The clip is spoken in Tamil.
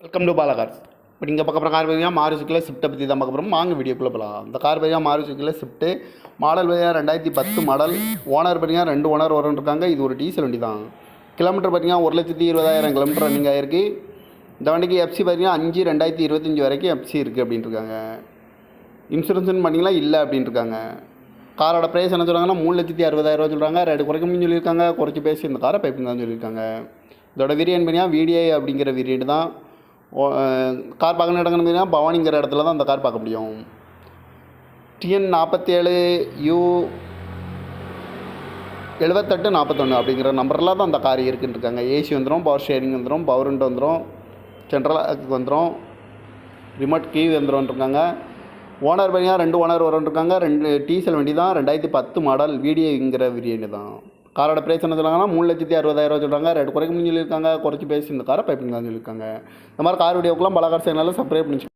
Welcome to Bala cars. இப்போ நீங்கள் பார்க்க போகிற கார் பார்த்தீங்கன்னா மாருதிக்குள்ள ஸ்விஃப்ட்டை பற்றி தான் பார்க்க போகிறோம். வாங்க வீடியோக்குள்ளே போகலாம். இந்த கார் பார்த்தீங்கன்னா மாருதிக்குள்ள ஸ்விஃப்ட்டு மாடல் பார்த்தீங்கன்னா 2010 மாடல். ஓனர் பார்த்தீங்கன்னா 2 ஓனர் இருக்காங்க. இது ஒரு டீசல் வண்டி தான். கிலோமீட்டர் பார்த்தீங்கன்னா 1,20,000 கிலோமீட்டர் ரன்னிங் ஆகிருக்கு. இந்த வண்டிக்கு எஃப்சி பார்த்தீங்கன்னா 5/2025 வரைக்கும் எஃப்சி இருக்குது அப்படின்ட்டு இருக்காங்க. இன்சூரன்ஸ்னு பார்த்தீங்கன்னா இல்லை அப்படின்ட்டு இருக்காங்க. காரோட ப்ரைஸ் என்ன சொல்கிறாங்கன்னா 3,60,000 சொல்கிறாங்க. ரேட்டு குறைக்கணும்னு சொல்லியிருக்காங்க. குறைச்சி பேசி இந்த காரை பைப்பிங் தான் சொல்லியிருக்காங்க. இதோட வேரியன்ட் பார்த்தீங்கன்னா VDI அப்படிங்கிற வேரியன்ட் தான். கார் பார்க்கணும் இடங்கன்னு பார்த்தீங்கன்னா பவானிங்கிற இடத்துல தான் அந்த கார் பார்க்க முடியும். TN47U 7841 அப்படிங்கிற நம்பரில் தான் அந்த கார் இருக்குன்னு இருக்காங்க. ஏசி வந்துடும், பவர் ஷேரிங் வந்துடும், பவர் விண்டோ வந்துடும், சென்ட்ரலாக வந்துடும், ரிமோட் கீ வந்துடும் இருக்காங்க. ஓனர் பார்த்தீங்கன்னா 2 ஓனர் இருக்காங்க. 2 டீசல் வண்டி தான். 2010 மாடல் VDIங்கிற வேரியன்ட் தான். காரோட ப்ரைஸ் என்ன சொல்கிறாங்கன்னா 3,60,000 சொல்கிறாங்க. ரேட் குறைக்கணும்னு சொல்லியிருக்காங்க. குறைச்சி பேசி இந்த காரை பைப்பிங் தான் சொல்லியிருக்காங்க. இந்த மாதிரி கார் வீடியோக்கெல்லாம் பல கார் சேனலில் சப்ஸ்கிரைப் பண்ணி